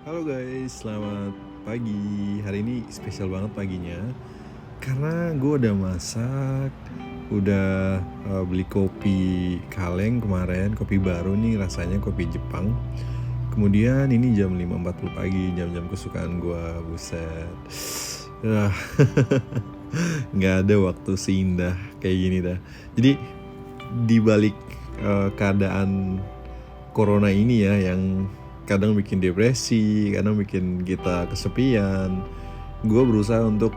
Halo guys, selamat pagi. Hari ini spesial banget paginya karena gue udah masak, udah beli kopi kaleng kemarin, kopi baru nih rasanya kopi Jepang. Kemudian ini jam 5.40 pagi, jam-jam kesukaan gue, buset. Ah, nggak ada waktu seindah kayak gini dah. Jadi di balik keadaan corona ini ya yang kadang bikin depresi, kadang bikin kita kesepian. Gue berusaha untuk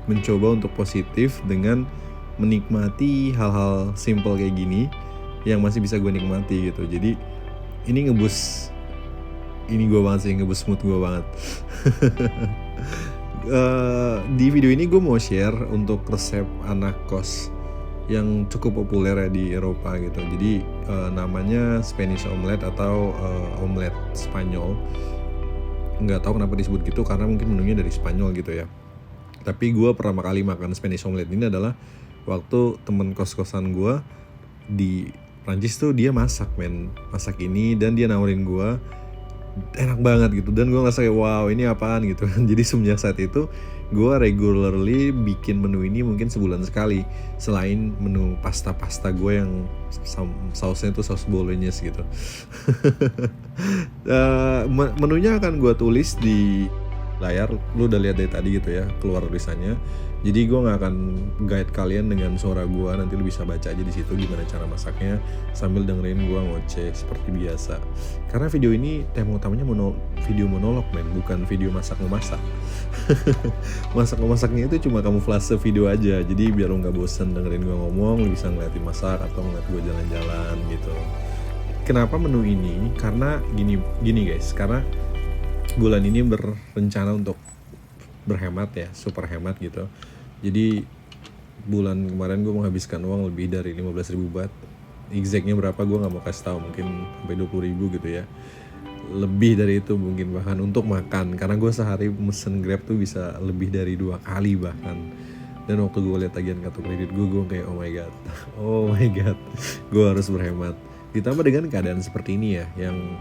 mencoba untuk positif dengan menikmati hal-hal simple kayak gini yang masih bisa gue nikmati gitu. Jadi ini gue banget sih, ngebus mood gue banget. Di video ini gue mau share untuk resep anak kos yang cukup populer ya di Eropa gitu. Jadi namanya Spanish omelet atau omelet Spanyol. Nggak tahu kenapa disebut gitu karena mungkin menunya dari Spanyol gitu ya. Tapi gue pertama kali makan Spanish omelet ini adalah waktu temen kos-kosan gue di Prancis tuh dia masak ini dan dia nawarin gue, enak banget gitu, dan gue ngerasa kayak wow ini apaan gitu kan. Jadi semenjak saat itu gue regularly bikin menu ini mungkin sebulan sekali, selain menu pasta gue yang sausnya tuh saus bolognese gitu. Menunya akan gue tulis di layar, lu udah lihat dari tadi gitu ya, keluar tulisannya. Jadi gue nggak akan guide kalian dengan suara gue, nanti lu bisa baca aja di situ gimana cara masaknya sambil dengerin gue ngoceh seperti biasa. Karena video ini tema utamanya video monolog bukan video masak-memasak. Masak-memasaknya itu cuma kamuflase video aja, jadi biar lu nggak bosen dengerin gue ngomong, lu bisa ngeliatin masak atau ngeliat gue jalan-jalan gitu. Kenapa menu ini? Karena gini guys, karena bulan ini berencana untuk berhemat ya, super hemat gitu. Jadi bulan kemarin gue menghabiskan uang lebih dari 15.000 baht. Exactnya berapa gue gak mau kasih tahu, mungkin sampai 20.000 gitu ya. Lebih dari itu mungkin bahkan untuk makan, karena gue sehari mesen Grab tuh bisa lebih dari 2 kali bahkan. Dan waktu gue lihat tagihan kartu kredit gue kayak oh my god, gue harus berhemat. Ditambah dengan keadaan seperti ini ya, yang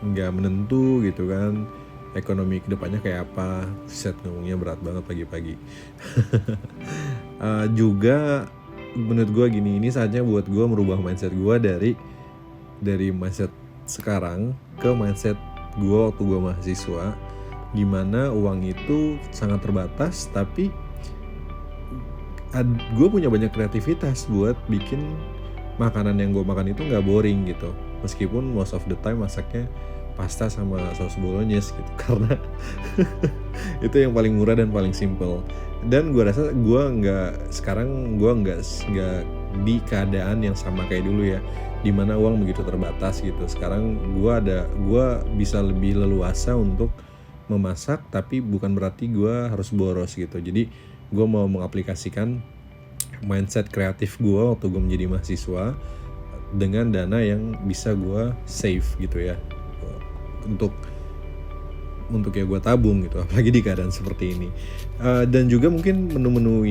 nggak menentu gitu kan, ekonomi kedepannya kayak apa. Set, ngomongnya berat banget pagi-pagi. Juga menurut gue gini, ini saatnya buat gue merubah mindset gue dari mindset sekarang ke mindset gue waktu gue mahasiswa, gimana uang itu sangat terbatas, tapi gue punya banyak kreativitas buat bikin makanan yang gue makan itu nggak boring gitu, meskipun most of the time masaknya pasta sama saus bolognese gitu. Karena itu yang paling murah dan paling simple. Dan gue rasa gue nggak di keadaan yang sama kayak dulu ya, dimana uang begitu terbatas gitu. Sekarang gue bisa lebih leluasa untuk memasak, tapi bukan berarti gue harus boros gitu. Jadi gue mau mengaplikasikan mindset kreatif gue waktu gue menjadi mahasiswa dengan dana yang bisa gue save gitu ya, untuk ya gue tabung gitu, apalagi di keadaan seperti ini. Dan juga mungkin menu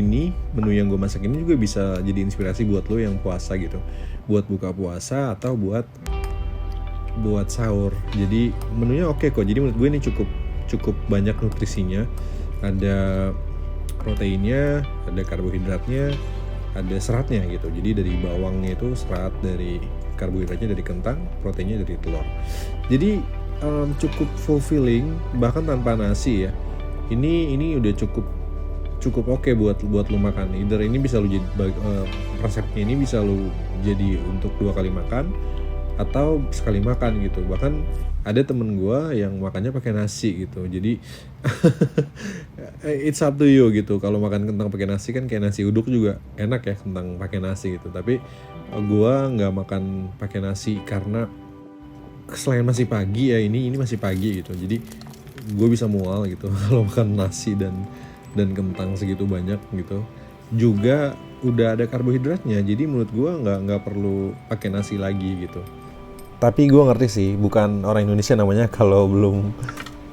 yang gue masak ini juga bisa jadi inspirasi buat lo yang puasa gitu, buat buka puasa atau buat sahur. Jadi menunya oke kok. Jadi menurut gue ini cukup banyak nutrisinya, ada proteinnya, ada karbohidratnya, ada seratnya gitu. Jadi dari bawangnya itu serat, dari karbohidratnya dari kentang, proteinnya dari telur. Jadi cukup fulfilling bahkan tanpa nasi ya. Ini udah cukup oke buat lu makan. Either ini bisa lu jadi resepnya ini bisa lu jadi untuk 2 kali makan atau sekali makan gitu. Bahkan ada temen gue yang makannya pakai nasi gitu. Jadi it's up to you gitu. Kalau makan kentang pakai nasi kan kayak nasi uduk juga enak ya, kentang pakai nasi gitu. Tapi gue nggak makan pakai nasi karena selain masih pagi ya, ini masih pagi gitu. Jadi gue bisa mual gitu kalau makan nasi dan kentang segitu banyak gitu. Juga udah ada karbohidratnya, jadi menurut gue nggak perlu pakai nasi lagi gitu. Tapi gue ngerti sih, bukan orang Indonesia namanya kalau belum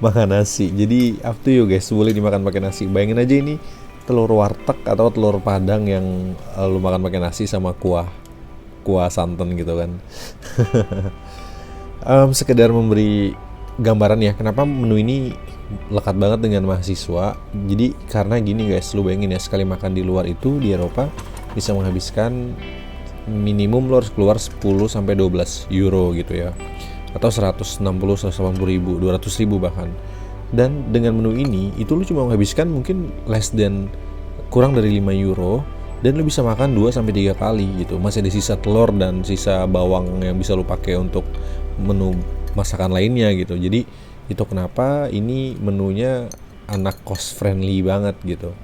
makan nasi. Jadi up to you guys, boleh dimakan pakai nasi. Bayangin aja ini telur warteg atau telur padang yang lu makan pakai nasi sama kuah santan gitu kan. Sekedar memberi gambaran ya, kenapa menu ini lekat banget dengan mahasiswa. Jadi karena gini guys, lu bayangin ya, sekali makan di luar itu di Eropa bisa menghabiskan minimum lo harus keluar 10 sampai 12 euro gitu ya. Atau 160, 180 ribu, 200 ribu bahkan. Dan dengan menu ini itu lu cuma menghabiskan mungkin less than, kurang dari 5 euro, dan lu bisa makan 2 sampai 3 kali gitu. Masih ada sisa telur dan sisa bawang yang bisa lu pakai untuk menu masakan lainnya gitu. Jadi itu kenapa ini menunya anak cost friendly banget gitu.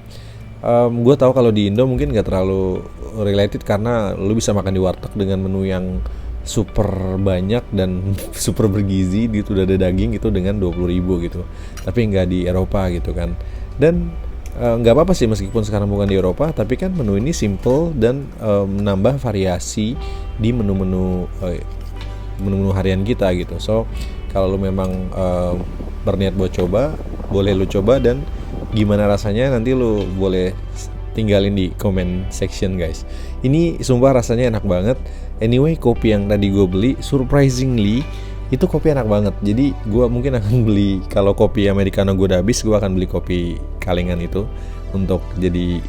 Gue tahu kalau di Indo mungkin gak terlalu related karena lu bisa makan di warteg dengan menu yang super banyak dan super bergizi gitu, udah ada daging gitu dengan 20 ribu gitu. Tapi nggak di Eropa gitu kan. Dan nggak apa-apa sih meskipun sekarang bukan di Eropa, tapi kan menu ini simple dan menambah variasi di menu-menu harian kita gitu. So kalau lu memang berniat buat coba, boleh lu coba, dan gimana rasanya nanti lu boleh tinggalin di comment section guys. Ini sumpah rasanya enak banget. Anyway, kopi yang tadi gue beli surprisingly itu kopi enak banget. Jadi gue mungkin akan beli, kalau kopi americano gue udah habis, gue akan beli kopi kalengan itu untuk jadi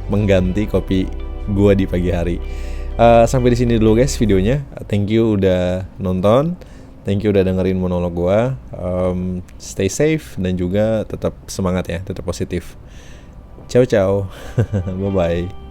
mengganti kopi gue di pagi hari. Sampai di sini dulu guys videonya. Thank you udah nonton. Thank you udah dengerin monolog gue. Stay safe dan juga tetap semangat ya, tetap positif. Ciao ciao. Bye bye.